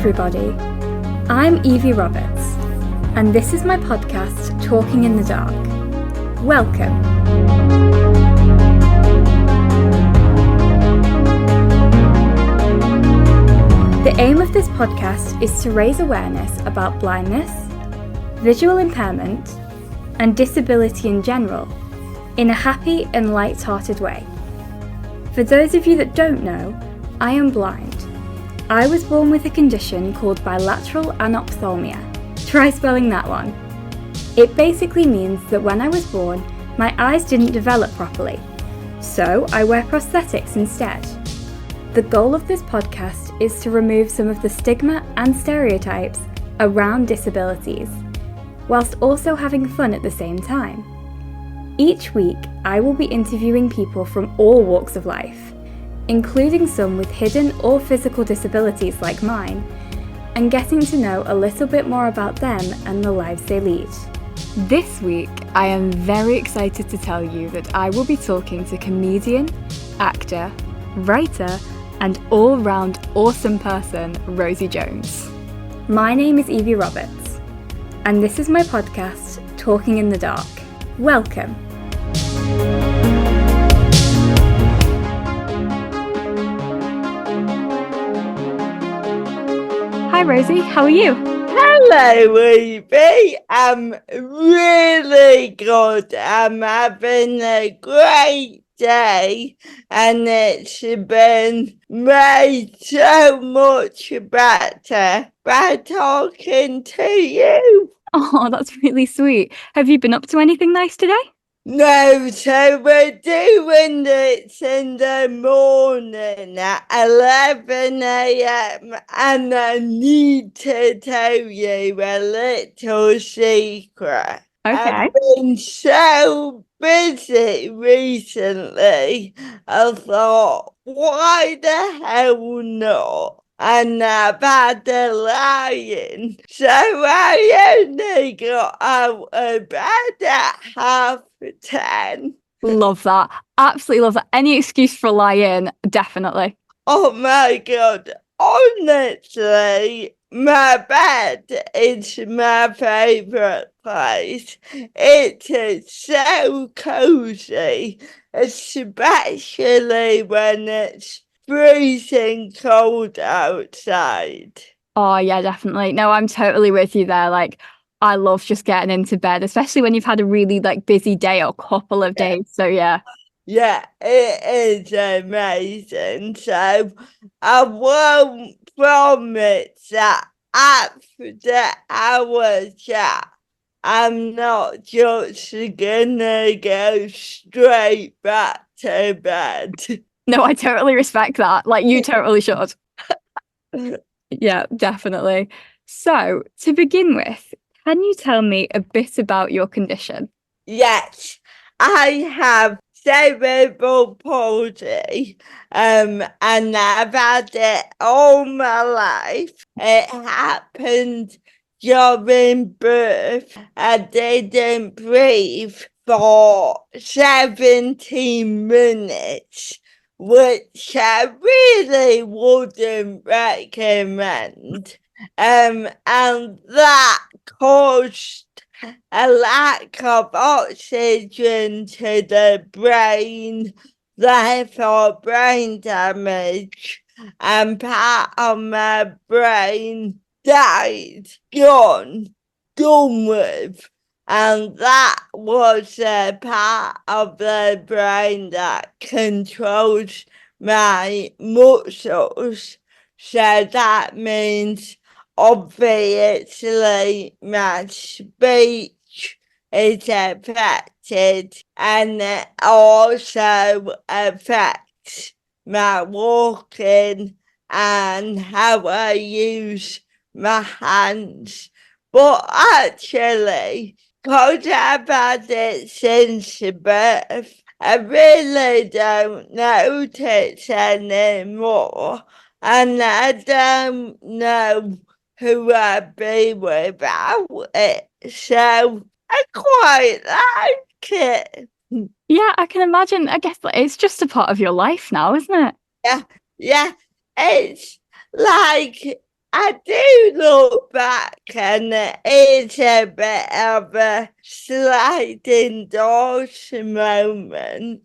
everybody. I'm Evie Roberts, and this is my podcast, Talking in the Dark. Welcome. The aim of this podcast is to raise awareness about blindness, visual impairment, and disability in general, in a happy and light-hearted way. For those of you that don't know, I am blind. I was born with a condition called bilateral anophthalmia. Try spelling that one. It basically means that when I was born, my eyes didn't develop properly, so I wear prosthetics instead. The goal of this podcast is to remove some of the stigma and stereotypes around disabilities, whilst also having fun at the same time. Each week, I will be interviewing people from all walks of life, including some with hidden or physical disabilities like mine, and getting to know a little bit more about them and the lives they lead. This week, I am very excited to tell you that I will be talking to comedian, actor, writer, and all-round awesome person, Rosie Jones. My name is Evie Roberts, and this is my podcast, Talking in the Dark. Welcome. Hi Rosie, how are you? Hello, Evie. I'm really good. I'm having a great day, and it's been made so much better by talking to you. Oh, that's really sweet. Have you been up to anything nice today? No, so we're doing it in the morning at 11 a.m. and I need to tell you a little secret. Okay. I've been so busy recently, I thought, why the hell not? And I've had a lie-in, so I only got out of bed at 10:30. Love that. Absolutely love that. Any excuse for a lie-in, definitely. Oh my God, honestly, my bed is my favourite place. It is so cosy, especially when it's freezing cold outside. Oh yeah, definitely. No, I'm totally with you there. Like, I love just getting into bed, especially when you've had a really busy day or couple of days. So yeah. Yeah, it is amazing. So I won't promise that after our chat, I'm not just gonna go straight back to bed. No, I totally respect that. Like, you totally should. Yeah, definitely. So, to begin with, can you tell me a bit about your condition? Yes, I have cerebral palsy, and I've had it all my life. It happened during birth. I didn't breathe for 17 minutes, which I really wouldn't recommend. And that caused a lack of oxygen to the brain, therefore brain damage, and part of my brain died, done with. And that was a part of the brain that controls my muscles. So that means obviously my speech is affected, and it also affects my walking and how I use my hands. But actually, because I've had it since birth, I really don't notice anymore, and I don't know who I'd be without it. So I quite like it. Yeah, I can imagine. I guess it's just a part of your life now, isn't it? Yeah, it's like I do look back and it's a bit of a sliding doors moment.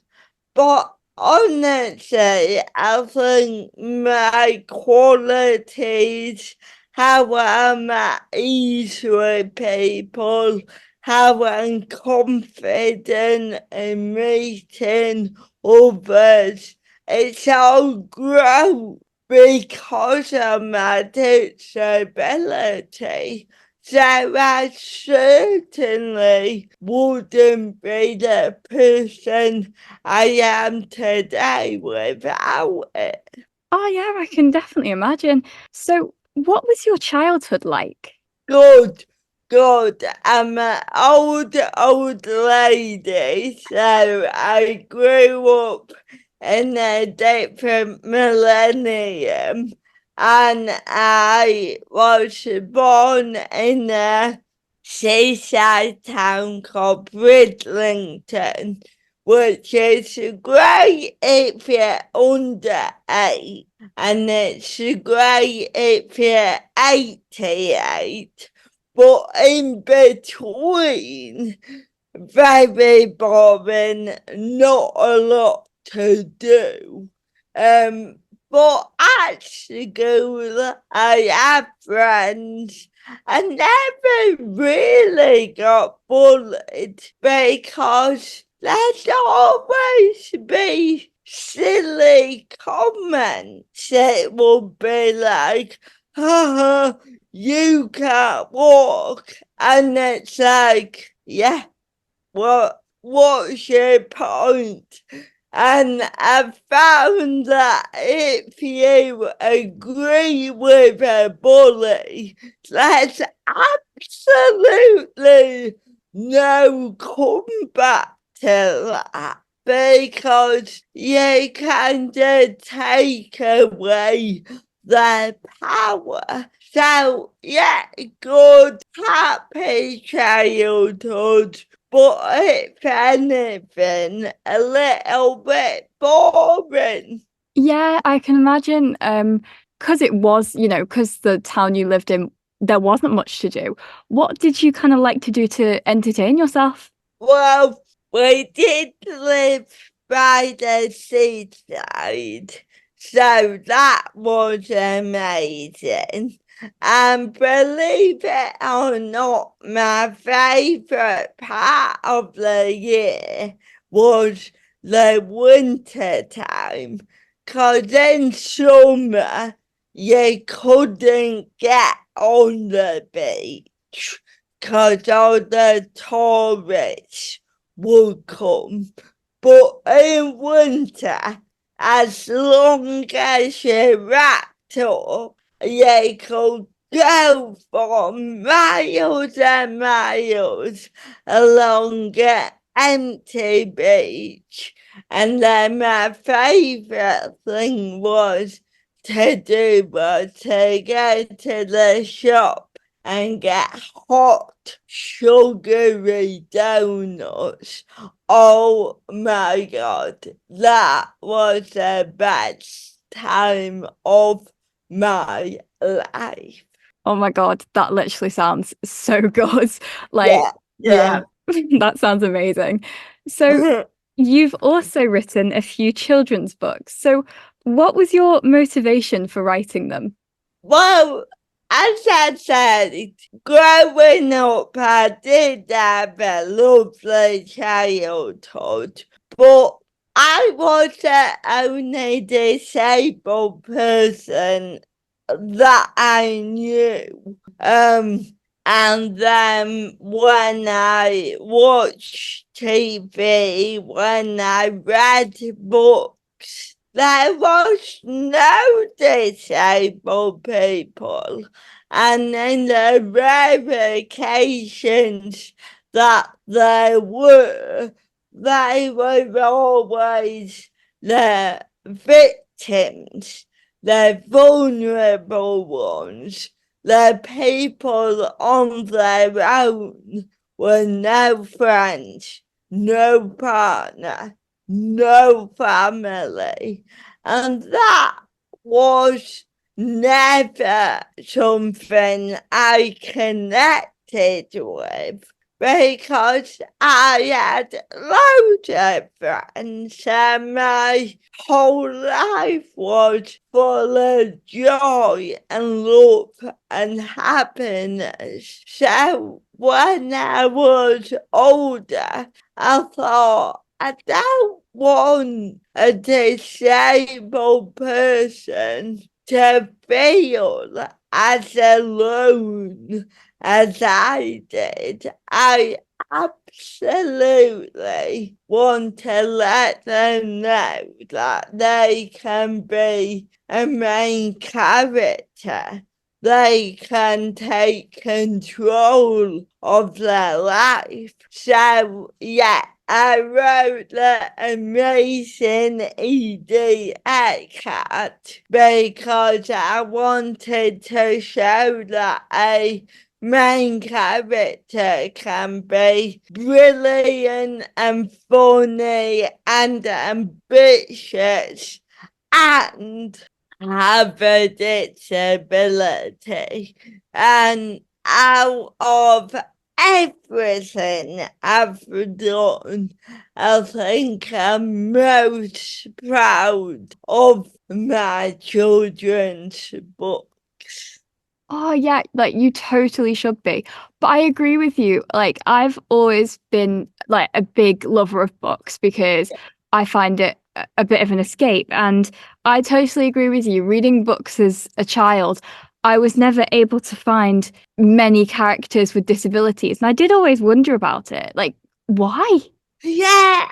But honestly, I think my qualities, how I'm at ease with people, how I'm confident in meeting others, it's all grown because of my disability. So I certainly wouldn't be the person I am today without it. Oh, yeah, I can definitely imagine. So, what was your childhood like? Good, good. I'm an old lady, so I grew up in a different millennium and I was born in a seaside town called Bridlington, which is great if you're under 8 and it's great if you're 88, but in between, very boring, not a lot to do. But at school, I have friends. I never really got bullied because there's always be silly comments. It will be like, haha, you can't walk. And it's like, yeah, what's your point? And I found that if you agree with a bully, there's absolutely no comeback to that because you kind of take away their power. So, yeah, good, happy childhood, but if anything, a little bit boring. Yeah, I can imagine. Because it was, because the town you lived in, there wasn't much to do. What did you kind of like to do to entertain yourself? Well, we did live by the seaside, so that was amazing. And believe it or not, my favourite part of the year was the winter time, 'cause in summer you couldn't get on the beach 'cause all the tourists would come. But in winter, as long as you wrapped up, you could go for miles and miles along an empty beach. And then my favourite thing was to do was to go to the shop and get hot, sugary donuts. Oh my God, that was the best time of my life. Oh my God, that literally sounds so good. Like, Yeah, yeah, yeah. that sounds amazing. So, you've also written a few children's books. So, what was your motivation for writing them? Well, as I said, growing up, I did have a lovely childhood, but I was the only disabled person that I knew. And then when I watched TV, when I read books, there was no disabled people. And in the rare occasions that there were, they were always the victims, the vulnerable ones, the people on their own with no friends, no partner, no family. And that was never something I connected with because I had loads of friends and my whole life was full of joy and love and happiness. So when I was older, I thought, I don't want a disabled person to feel as alone as I did. I absolutely want to let them know that they can be a main character. They can take control of their life. So, yeah, I wrote the amazing ED Cat because I wanted to show that a main character can be brilliant and funny and ambitious and have a disability. And out of everything I've done, I think I'm most proud of my children's books. Oh, yeah, like you totally should be. But I agree with you. Like, I've always been like a big lover of books because I find it a bit of an escape. And I totally agree with you. Reading books as a child, I was never able to find many characters with disabilities. And I did always wonder about it. Like, why? Yeah,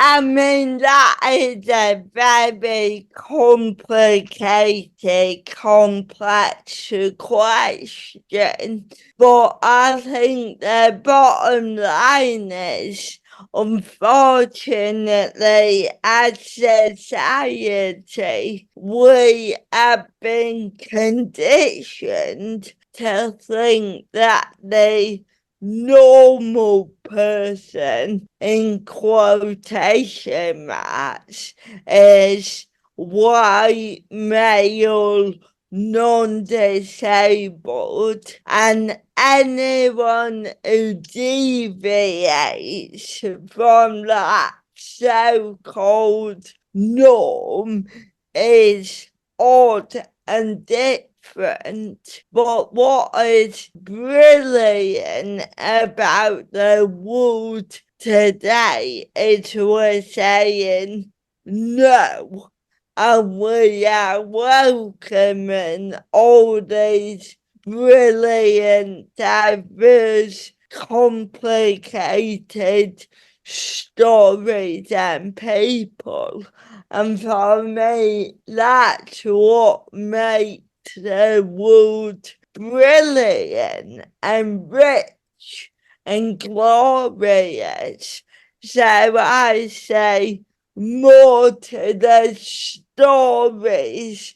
I mean, that is a very complicated, complex question. But I think the bottom line is, unfortunately, as society, we have been conditioned to think that the normal person in quotation marks is white male non-disabled, and anyone who deviates from that so-called norm is odd and different. But what is brilliant about the world today is we're saying no, and we are welcoming all these brilliant, diverse, complicated stories and people. And for me, that's what makes the world brilliant and rich and glorious. So I say more to the stories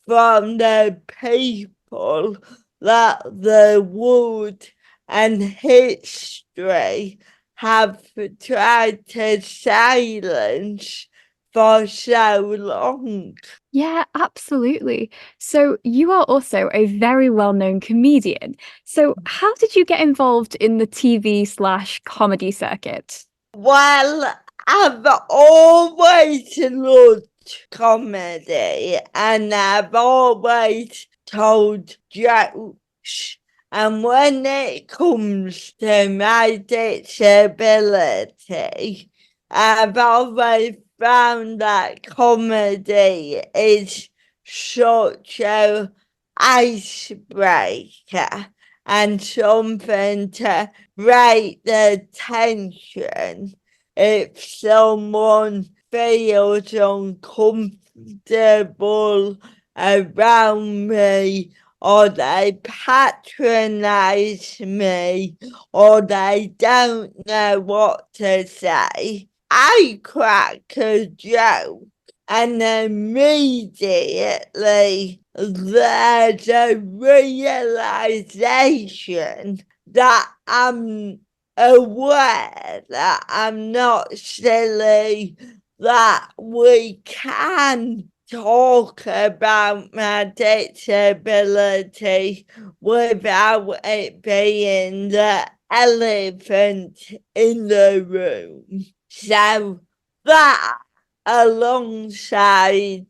from the people that the world and history have tried to silence for so long. Yeah, absolutely. So you are also a very well-known comedian. So how did you get involved in the TV/comedy circuit? Well, I've always loved comedy and I've always told jokes. And when it comes to my disability, I've always found that comedy is such a icebreaker and something to break the tension if someone feels uncomfortable around me, or they patronize me, or they don't know what to say. I crack a joke and immediately there's a realization that I'm aware that I'm not silly, that we can talk about my disability without it being the elephant in the room. So that alongside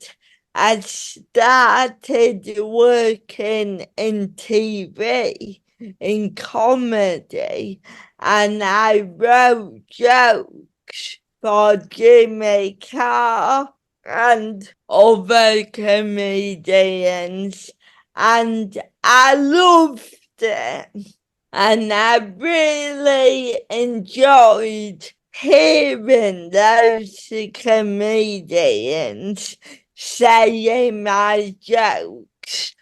I started working in TV, in comedy, and I wrote jokes for Jimmy Carr and other comedians, and I loved it. And I really enjoyed hearing those comedians saying my jokes.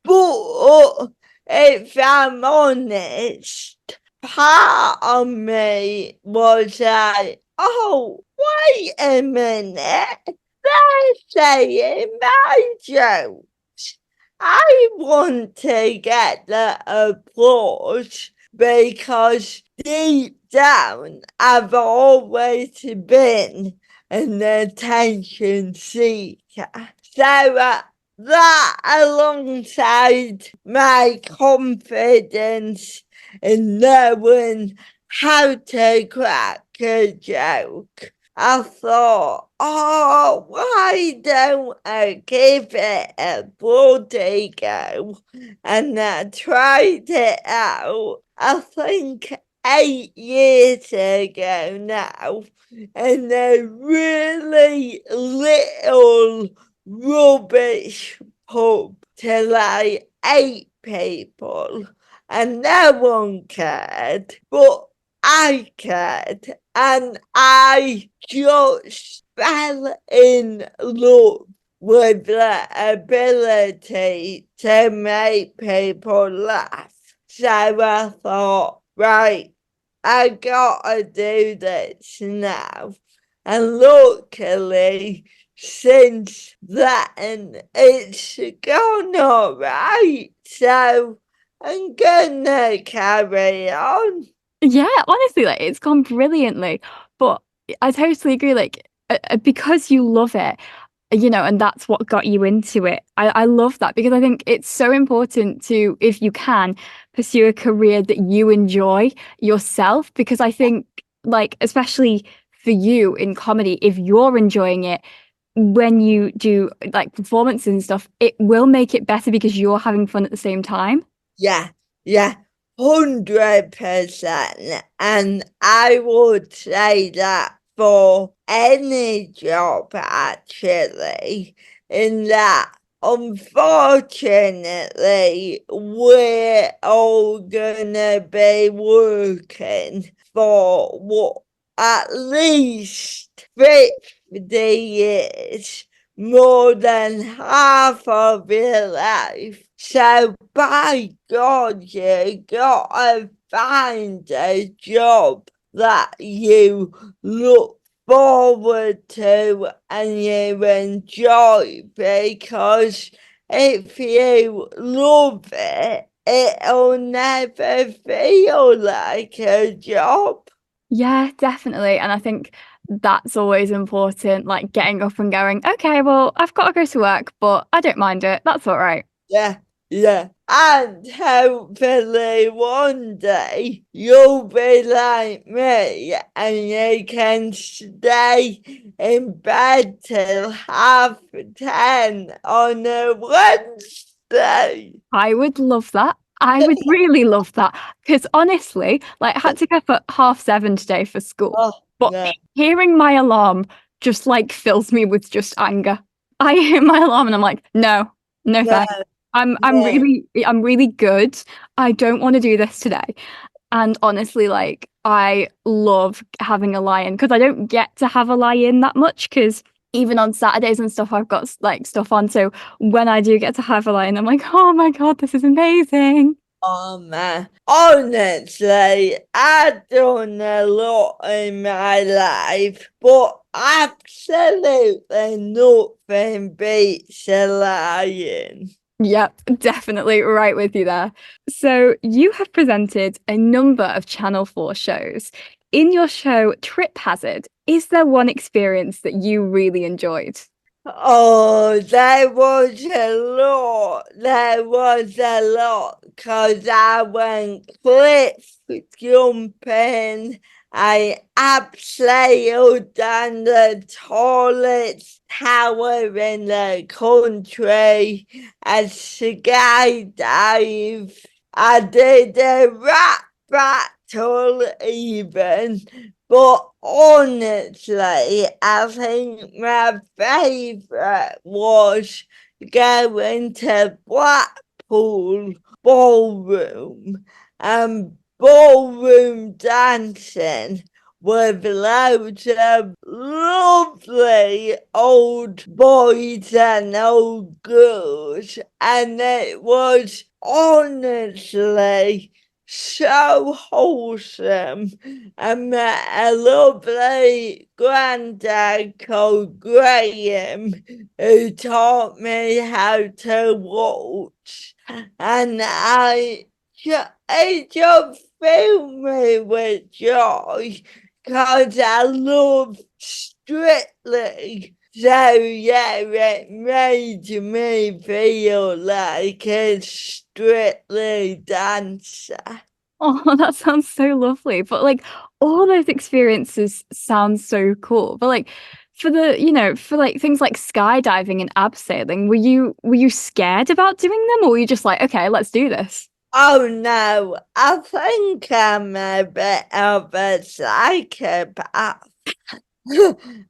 But if I'm honest, part of me was like, oh, wait a minute, they're saying my jokes. I want to get the applause because deep down I've always been an attention seeker. So that alongside my confidence in knowing how to crack a joke, I thought, oh, why don't I give it a bloody go? And I tried it out, I think 8 years ago now, in a really little rubbish pub to like 8 people, and no one cared, but I cared, and I just fell in love with the ability to make people laugh. So I thought, right, I gotta do this now. And luckily, since then, it's gone all right. So I'm gonna carry on. Yeah, honestly, like it's gone brilliantly. But I totally agree. Like, because you love it, and that's what got you into it. I love that because I think it's so important to, if you can, pursue a career that you enjoy yourself. Because I think, like, especially for you in comedy, if you're enjoying it, when you do like performances and stuff, it will make it better because you're having fun at the same time. Yeah, yeah, 100%. And I would say that for any job, actually, in that unfortunately we're all gonna be working for what, at least 50 years, more than half of your life. So by God, you gotta find a job that you look forward to and you enjoy, because if you love it, it'll never feel like a job. Yeah, definitely. And I think that's always important, like getting up and going, okay, well, I've got to go to work, but I don't mind it. That's all right. Yeah, yeah. And hopefully one day you'll be like me and you can stay in bed till 10:30 on a Wednesday. I would love that. I would really love that. Because honestly, like I had to get up at 7:30 today for school. Oh, But no, hearing my alarm just like fills me with just anger. I hear my alarm and I'm like, no, no no, thanks. I'm no. really good. I don't want to do this today. And honestly, like I love having a lie-in because I don't get to have a lie-in that much because even on Saturdays and stuff, I've got like stuff on. So when I do get to have a lie-in, I'm like, oh my God, this is amazing. Oh man, honestly, I've done a lot in my life, but absolutely nothing beats a lion. Yep, definitely right with you there. So you have presented a number of Channel 4 shows. In your show Trip Hazard, is there one experience that you really enjoyed? Oh, there was a lot. There was a lot because I went cliff jumping. I abseiled down the tallest tower in the country. I skydive. I did a rap battle even. But honestly, I think my favourite was going to Blackpool Ballroom and ballroom dancing with loads of lovely old boys and old girls, and it was honestly so wholesome. I met a lovely granddad called Graham who taught me how to waltz, and it just filled me with joy because I love Strictly. So yeah, it made me feel like a Strictly dancer. Oh, that sounds so lovely. But like all those experiences sound so cool. But like for for like things like skydiving and abseiling, were you scared about doing them or were you just like, okay, let's do this? Oh no, I think I'm a bit of a psychopath.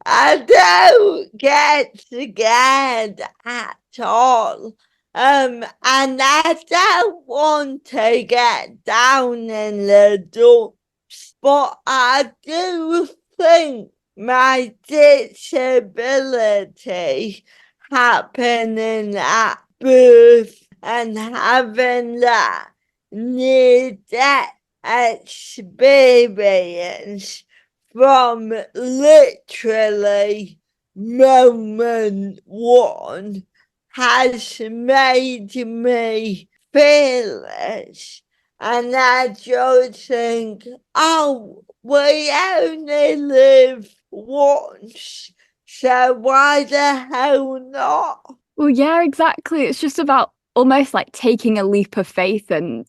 I don't get scared at all. And I don't want to get down in the dumps, but I do think my disability happening at birth and having that near death experience from literally moment one has made me fearless. And I just think, oh, we only live once, so why the hell not? Well, yeah, exactly. It's just about almost like taking a leap of faith and,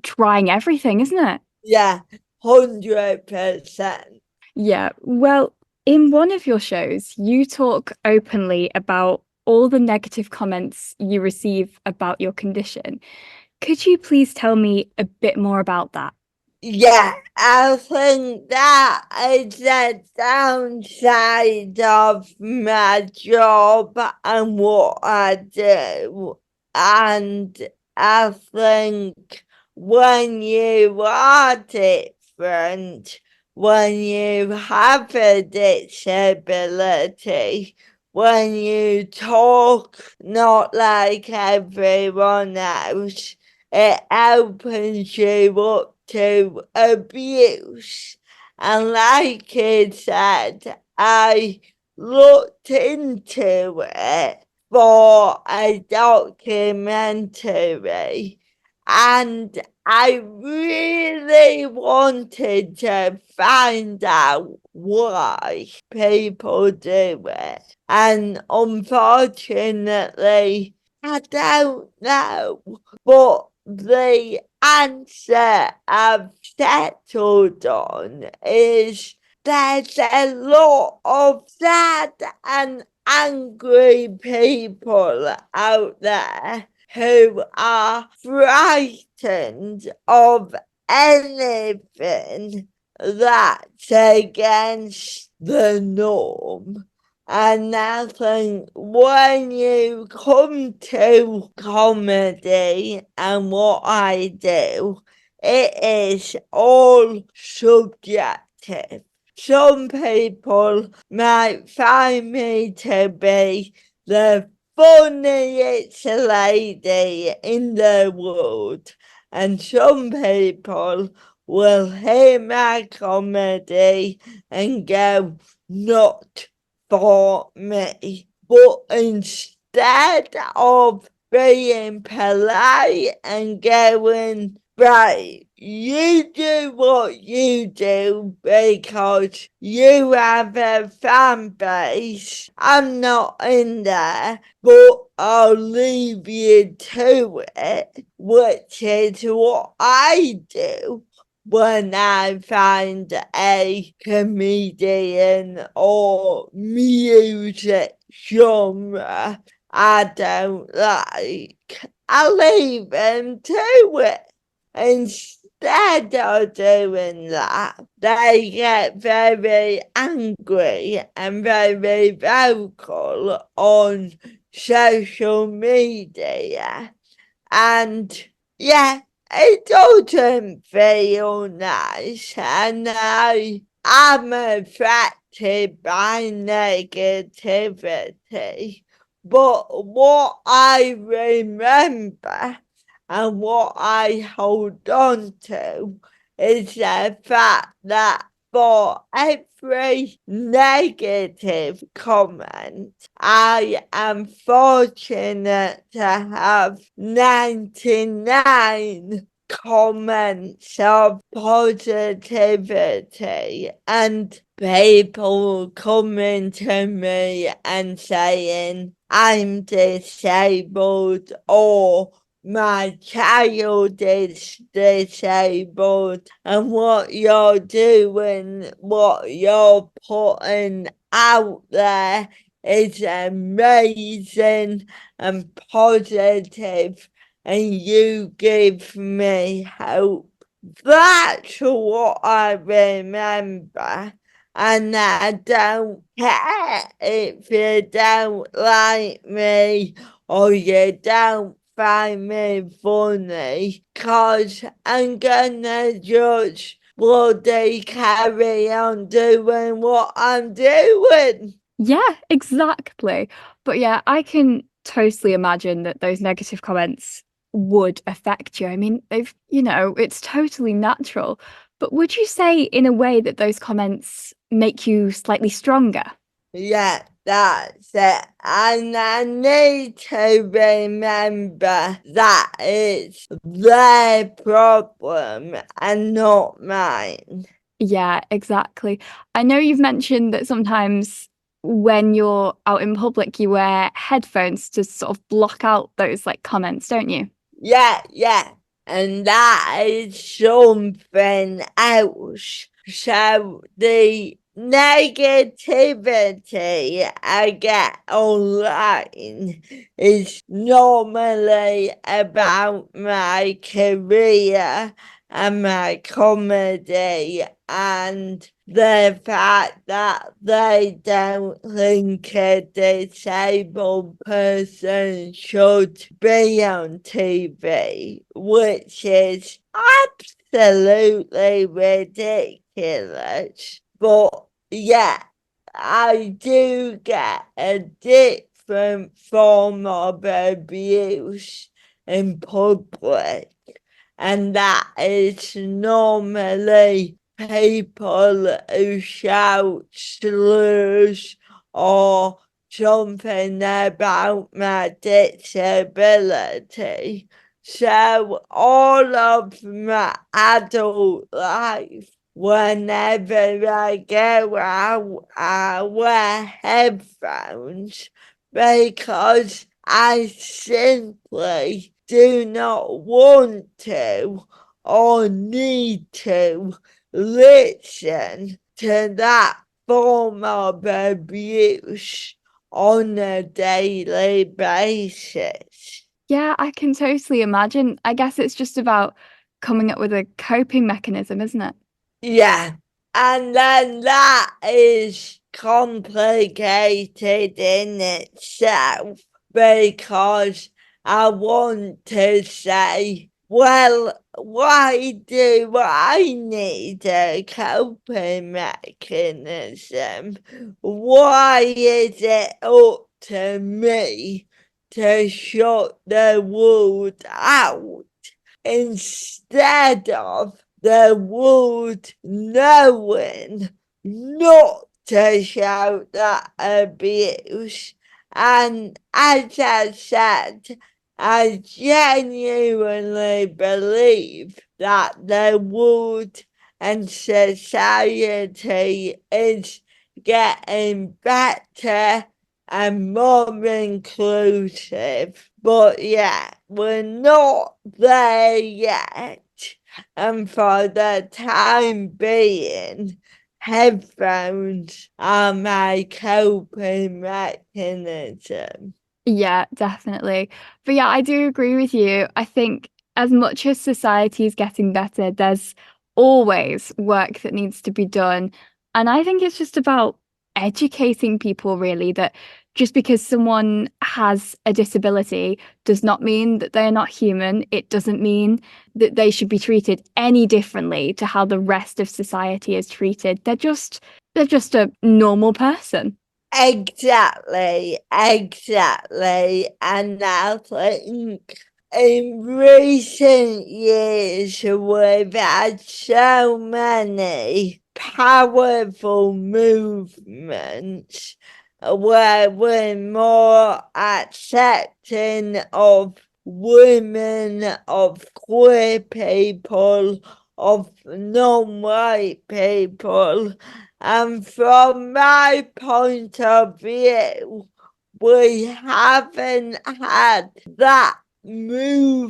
trying everything, isn't it? Yeah, 100%. Yeah. Well, in one of your shows, you talk openly about all the negative comments you receive about your condition. Could you please tell me a bit more about that? Yeah, I think that is the downside of my job and what I do. And I think when you are different, when you have a disability, when you talk not like everyone else, it opens you up to abuse. And like it said, I looked into it for a documentary and I really wanted to find out why people do it. And unfortunately, I don't know. But the answer I've settled on is there's a lot of sad and angry people out there who are frightened of anything that's against the norm. And I think when you come to comedy and what I do, it is all subjective. Some people might find me to be the funniest lady in the world, and some people will hear my comedy and go, not for me. But instead of being polite and going, Right, you do what you do because you have a fan base. I'm not in there, but I'll leave you to it, which is what I do when I find a comedian or music genre I don't like. I leave them to it. Instead of doing that, they get very angry and very vocal on social media. And yeah, it doesn't feel nice. And I'm affected by negativity. But what I remember and what I hold on to is the fact that for every negative comment, I am fortunate to have 99 comments of positivity and people coming to me and saying I'm disabled or my child is disabled and what you're doing, what you're putting out there is amazing and positive and you give me hope. That's what I remember. And I don't care if you don't like me or you don't find me funny, 'cause I'm gonna just bloody carry on doing what I'm doing. Yeah, exactly. But yeah, I can totally imagine that those negative comments would affect you. I mean, it's totally natural. But would you say, in a way, that those comments make you slightly stronger? Yeah, that's it. And I need to remember that it's their problem and not mine. Yeah, exactly. I know you've mentioned that sometimes when you're out in public, you wear headphones to sort of block out those like comments, don't you? Yeah, yeah. And that is something else. So the negativity I get online is normally about my career and my comedy and the fact that they don't think a disabled person should be on TV, which is absolutely ridiculous. But yeah, I do get a different form of abuse in public, and that is normally people who shout slurs or something about my disability. So all of my adult life, whenever I go out, I wear headphones because I simply do not want to or need to listen to that form of abuse on a daily basis. Yeah, I can totally imagine. I guess it's just about coming up with a coping mechanism, isn't it? Yeah, and then that is complicated in itself because I want to say, well, why do I need a coping mechanism? Why is it up to me to shut the world out instead of the world knowing not to shout that abuse? And as I said, I genuinely believe that the world and society is getting better and more inclusive. But yeah, we're not there yet. And for the time being, headphones are my coping mechanism. Yeah, definitely. But yeah, I do agree with you. I think as much as society is getting better, there's always work that needs to be done. And I think it's just about educating people, really, that just because someone has a disability does not mean that they're not human. It doesn't mean that they should be treated any differently to how the rest of society is treated. They're just a normal person. Exactly, exactly. And I think in recent years we've had so many powerful movements where we're more accepting of women, of queer people, of non-white people. And from my point of view, we haven't had that movement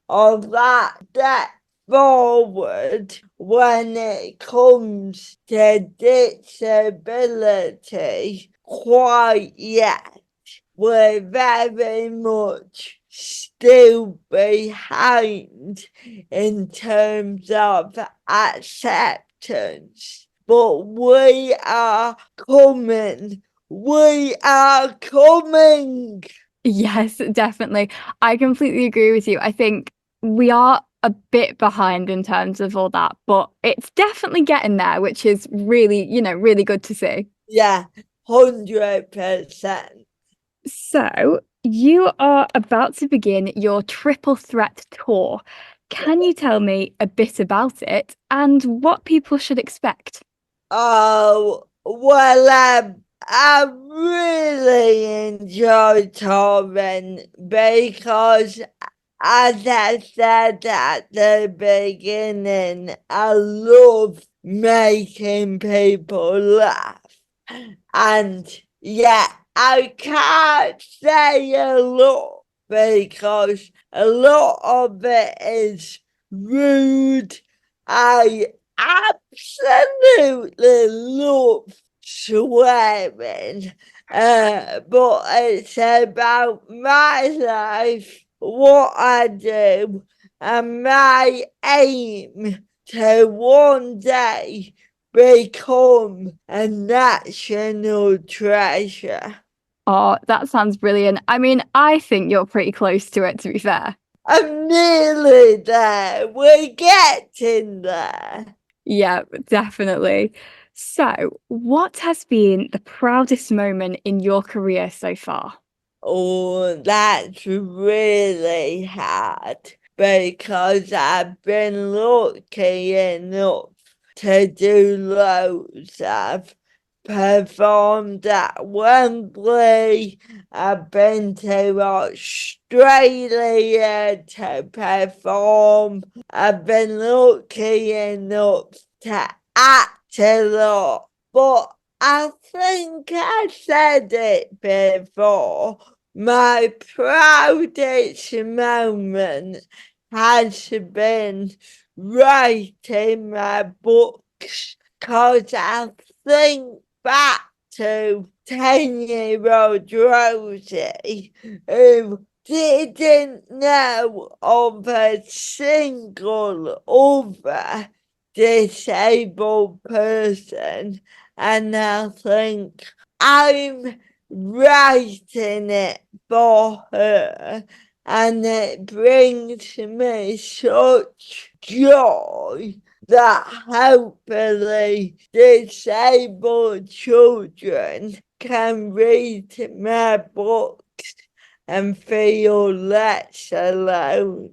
of that step forward when it comes to disability quite yet. We're very much still behind in terms of acceptance. But we are coming. We are coming. Yes, definitely. I completely agree with you. I think we are a bit behind in terms of all that, but it's definitely getting there, which is really, really good to see. Yeah, 100%. So, you are about to begin your triple threat tour. Can you tell me a bit about it and what people should expect? Oh, well, I really enjoyed touring because, as I said at the beginning, I love making people laugh. And yeah, I can't say a lot because a lot of it is rude. I absolutely love swearing, but it's about my life, what I do, and my aim to one day become a national treasure. Oh, that sounds brilliant. I mean, I think you're pretty close to it, to be fair. I'm nearly there. We're getting there. Yeah, definitely. So, what has been the proudest moment in your career so far? Oh, that's really hard because I've been lucky enough to do loads. I've performed at Wembley. I've been to Australia to perform. I've been lucky enough to act a lot. But I think I said it before. My proudest moment has been writing my books because I think back to 10-year-old Rosie who didn't know of a single other disabled person, and I think I'm writing it for her, and it brings me such joy that hopefully disabled children can read my books and feel less alone.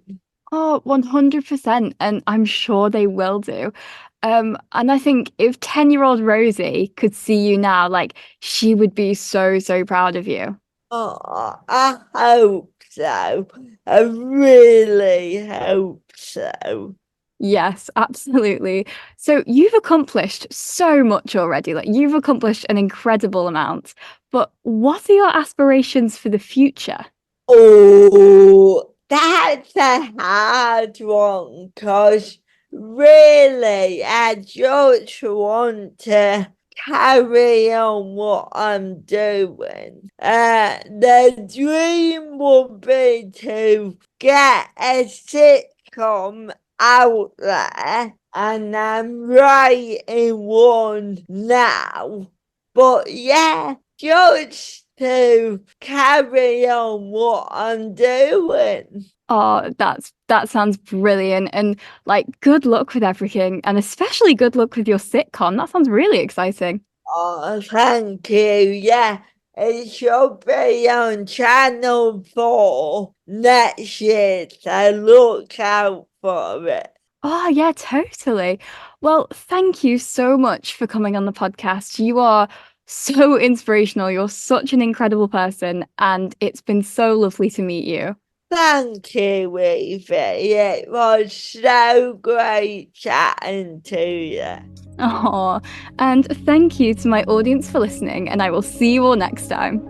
Oh, 100%. And I'm sure they will do. And I think if 10-year-old Rosie could see you now, like she would be so, so proud of you. Oh, I hope so. I really hope so. Yes, absolutely. So you've accomplished so much already. Like you've accomplished an incredible amount. But what are your aspirations for the future? Oh, that's a hard one because really I just want to carry on what I'm doing. The dream would be to get a sitcom out there, and I'm writing one now. But yeah, just to carry on what I'm doing. Oh, that sounds brilliant. And like good luck with everything, and especially good luck with your sitcom. That sounds really exciting. Oh, thank you. Yeah, it should be on Channel 4 next year, so look out for it. Oh, yeah, totally. Well, thank you so much for coming on the podcast. You are so inspirational. You're such an incredible person, and it's been so lovely to meet you. Thank you, Evie. It was so great chatting to you. Oh, and thank you to my audience for listening, and I will see you all next time.